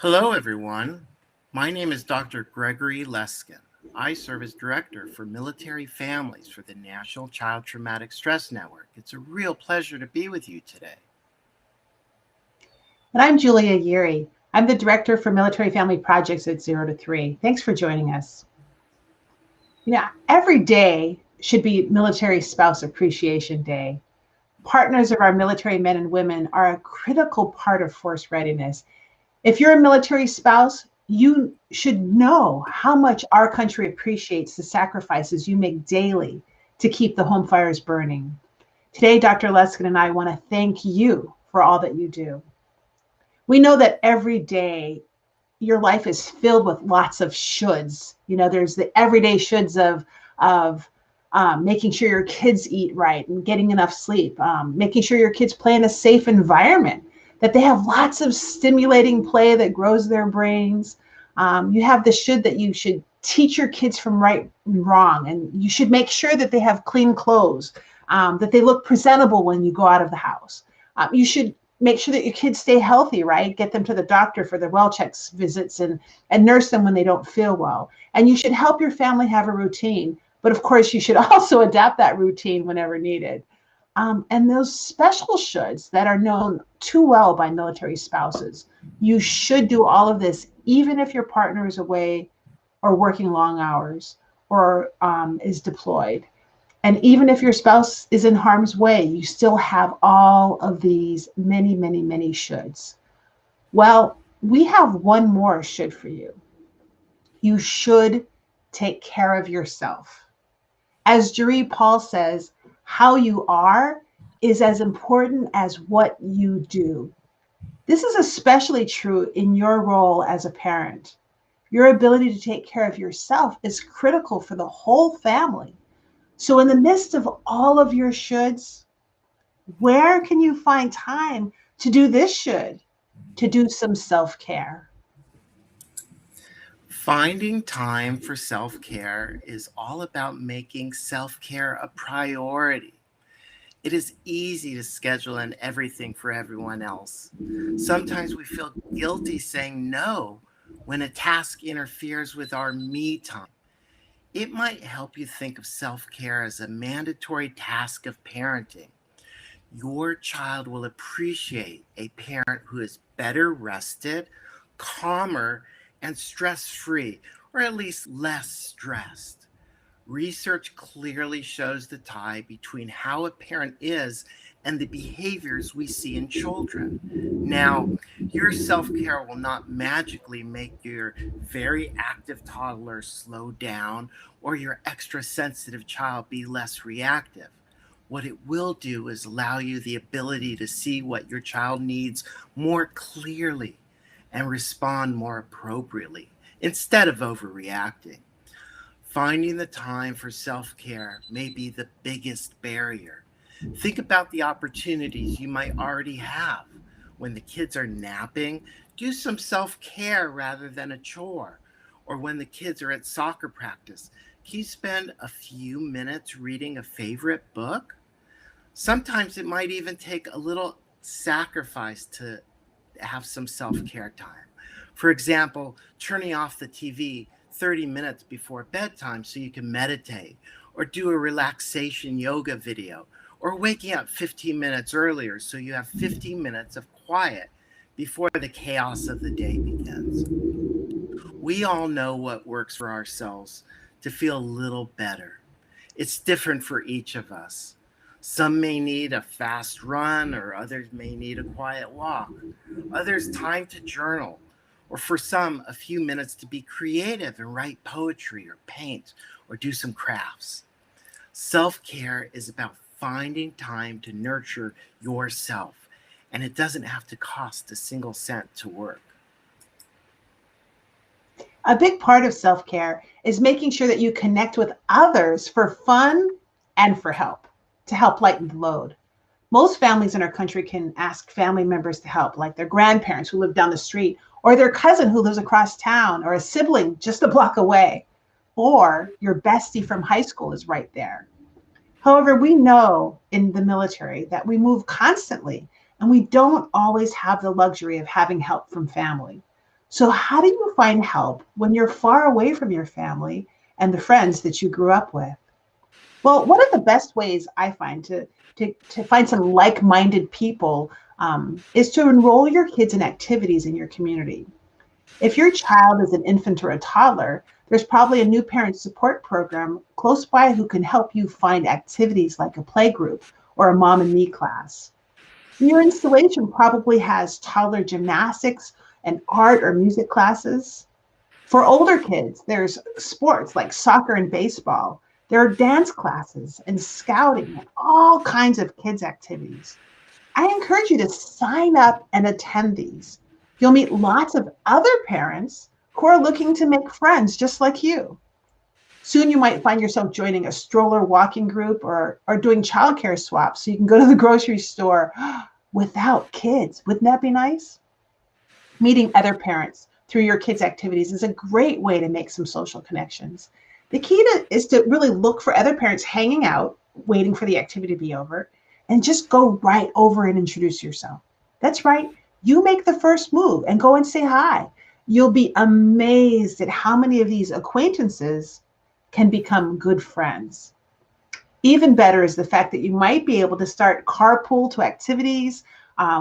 Hello, everyone. My name is Dr. Gregory Leskin. I serve as Director for Military Families for the National Child Traumatic Stress Network. It's a real pleasure to be with you today. And I'm Julia Yeary. I'm the Director for Military Family Projects at 0 to 3. Thanks for joining us. Every day should be Military Spouse Appreciation Day. Partners of our military men and women are a critical part of force readiness. If you're a military spouse, you should know how much our country appreciates the sacrifices you make daily to keep the home fires burning. Today, Dr. Leskin and I want to thank you for all that you do. We know that every day your life is filled with lots of shoulds. There's the everyday shoulds of making sure your kids eat right and getting enough sleep, making sure your kids play in a safe environment, that they have lots of stimulating play that grows their brains. You have the should that you should teach your kids from right and wrong, and you should make sure that they have clean clothes, that they look presentable when you go out of the house. You should make sure that your kids stay healthy, right? Get them to the doctor for their well checks visits and nurse them when they don't feel well. And you should help your family have a routine. But of course, you should also adapt that routine whenever needed. And those special shoulds that are known too well by military spouses, you should do all of this, even if your partner is away or working long hours or is deployed. And even if your spouse is in harm's way, you still have all of these many, many, many shoulds. Well, we have one more should for you. You should take care of yourself. As Yeary Paul says, how you are is as important as what you do. This is especially true in your role as a parent. Your ability to take care of yourself is critical for the whole family. So in the midst of all of your shoulds, where can you find time to do this should, to do some self-care? Finding time for self-care is all about making self-care a priority. It is easy to schedule in everything for everyone else. Sometimes we feel guilty saying no when a task interferes with our me time. It might help you think of self-care as a mandatory task of parenting. Your child will appreciate a parent who is better rested, calmer, and stress-free, or at least less stressed. Research clearly shows the tie between how a parent is and the behaviors we see in children. Now, your self-care will not magically make your very active toddler slow down or your extra sensitive child be less reactive. What it will do is allow you the ability to see what your child needs more clearly and respond more appropriately instead of overreacting. Finding the time for self-care may be the biggest barrier. Think about the opportunities you might already have. When the kids are napping, do some self-care rather than a chore. Or when the kids are at soccer practice, can you spend a few minutes reading a favorite book? Sometimes it might even take a little sacrifice to have some self-care time. For example, turning off the TV 30 minutes before bedtime so you can meditate, or do a relaxation yoga video, or waking up 15 minutes earlier so you have 15 minutes of quiet before the chaos of the day begins. We all know what works for ourselves to feel a little better. It's different for each of us. Some may need a fast run, or others may need a quiet walk. Others time to journal, or for some, a few minutes to be creative and write poetry or paint or do some crafts. Self-care is about finding time to nurture yourself, and it doesn't have to cost a single cent to work. A big part of self-care is making sure that you connect with others for fun and for help, to help lighten the load. Most families in our country can ask family members to help, like their grandparents who live down the street, or their cousin who lives across town, or a sibling just a block away, or your bestie from high school is right there. However, we know in the military that we move constantly and we don't always have the luxury of having help from family. So, how do you find help when you're far away from your family and the friends that you grew up with? Well, one of the best ways I find to find some like-minded people is to enroll your kids in activities in your community. If your child is an infant or a toddler, there's probably a new parent support program close by who can help you find activities like a play group or a mom and me class. Your installation probably has toddler gymnastics and art or music classes. For older kids, there's sports like soccer and baseball. There are dance classes and scouting and all kinds of kids' activities. I encourage you to sign up and attend these. You'll meet lots of other parents who are looking to make friends just like you. Soon you might find yourself joining a stroller walking group or doing childcare swaps so you can go to the grocery store without kids. Wouldn't that be nice? Meeting other parents through your kids' activities is a great way to make some social connections. The key is to really look for other parents hanging out, waiting for the activity to be over, and just go right over and introduce yourself. That's right. You make the first move and go and say hi. You'll be amazed at how many of these acquaintances can become good friends. Even better is the fact that you might be able to start carpool to activities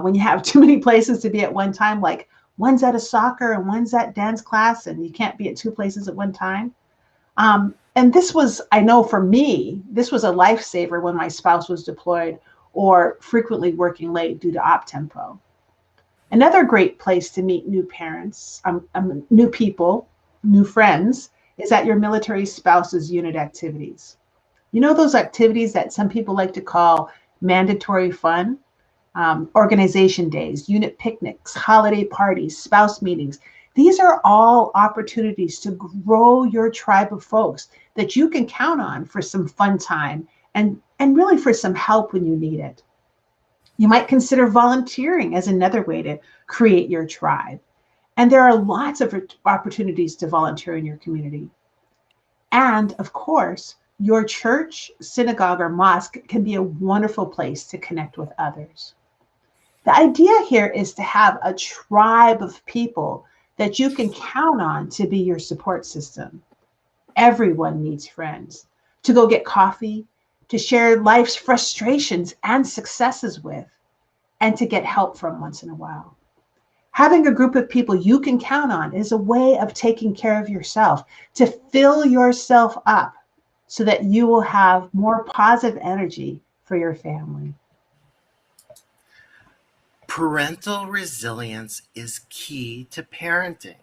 when you have too many places to be at one time, like one's at a soccer and one's at dance class, and you can't be at two places at one time. And this was, I know for me, this was a lifesaver when my spouse was deployed or frequently working late due to op tempo. Another great place to meet new parents, new people, new friends, is at your military spouse's unit activities. You know those activities that some people like to call mandatory fun? Organization days, unit picnics, holiday parties, spouse meetings. These are all opportunities to grow your tribe of folks that you can count on for some fun time and really for some help when you need it. You might consider volunteering as another way to create your tribe. And there are lots of opportunities to volunteer in your community. And of course, your church, synagogue, or mosque can be a wonderful place to connect with others. The idea here is to have a tribe of people that you can count on to be your support system. Everyone needs friends to go get coffee, to share life's frustrations and successes with, and to get help from once in a while. Having a group of people you can count on is a way of taking care of yourself, to fill yourself up so that you will have more positive energy for your family. Parental resilience is key to parenting.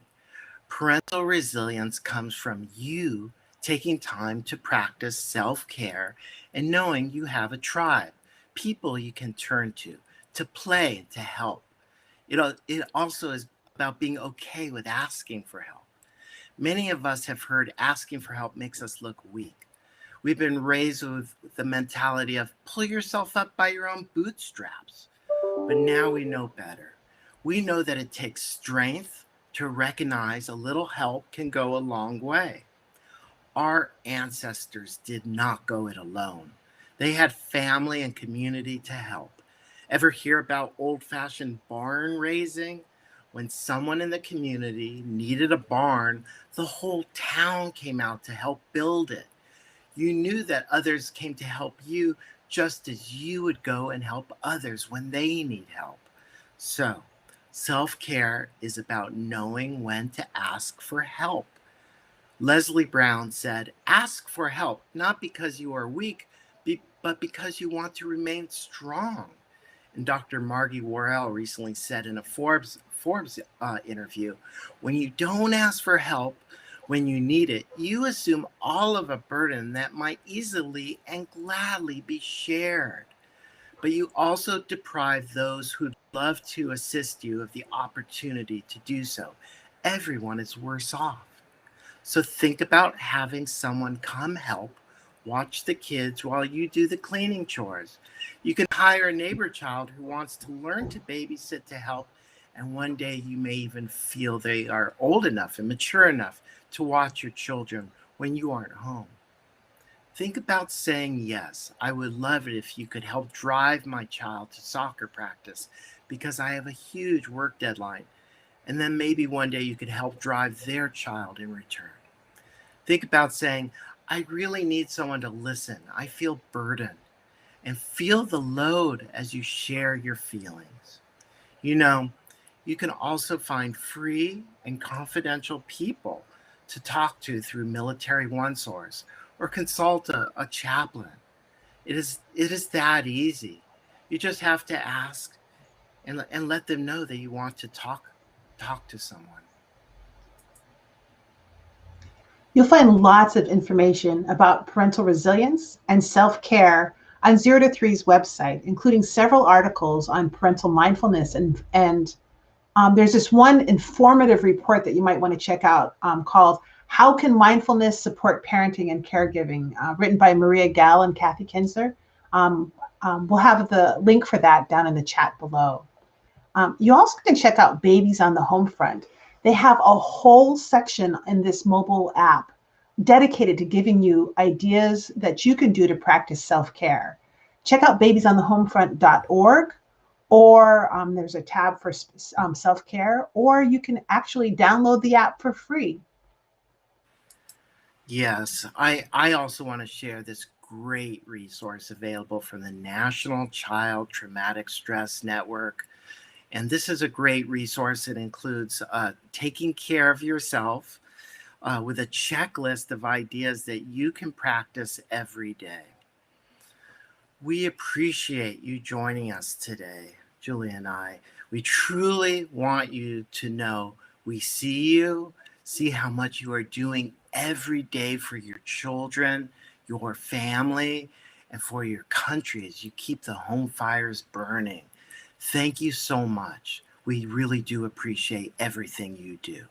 Parental resilience comes from you taking time to practice self care and knowing you have a tribe, people you can turn to play, and to help. It also is about being okay with asking for help. Many of us have heard asking for help makes us look weak. We've been raised with the mentality of pull yourself up by your own bootstraps. But now we know better. We know that it takes strength to recognize a little help can go a long way. Our ancestors did not go it alone. They had family and community to help. Ever hear about old-fashioned barn raising? When someone in the community needed a barn, the whole town came out to help build it. You knew that others came to help you just as you would go and help others when they need help. So, self-care is about knowing when to ask for help. Leslie Brown said, ask for help, not because you are weak, but because you want to remain strong. And Dr. Margie Worrell recently said in a Forbes interview, when you don't ask for help when you need it, you assume all of a burden that might easily and gladly be shared. But you also deprive those who'd love to assist you of the opportunity to do so. Everyone is worse off. So think about having someone come help watch the kids while you do the cleaning chores. You can hire a neighbor child who wants to learn to babysit to help, and one day you may even feel they are old enough and mature enough to watch your children when you aren't home. Think about saying yes. I would love it if you could help drive my child to soccer practice because I have a huge work deadline. And then maybe one day you could help drive their child in return. Think about saying, I really need someone to listen. I feel burdened. And feel the load as you share your feelings. You know, you can also find free and confidential people to talk to through Military One Source or consult a chaplain. It is that easy. You just have to ask and let them know that you want to talk to someone. You'll find lots of information about parental resilience and self-care on Zero to Three's website, including several articles on parental mindfulness. And there's this one informative report that you might want to check out called How Can Mindfulness Support Parenting and Caregiving, written by Maria Gall and Kathy Kinsler. We'll have the link for that down in the chat below. You also can check out Babies on the Home Front. They have a whole section in this mobile app dedicated to giving you ideas that you can do to practice self-care. Check out babiesonthehomefront.org, or there's a tab for self-care, or you can actually download the app for free. Yes, I also want to share this great resource available from the National Child Traumatic Stress Network. And this is a great resource. It includes taking care of yourself with a checklist of ideas that you can practice every day. We appreciate you joining us today, Julie and I. We truly want you to know we see you, see how much you are doing every day for your children, your family, and for your country as you keep the home fires burning. Thank you so much. We really do appreciate everything you do.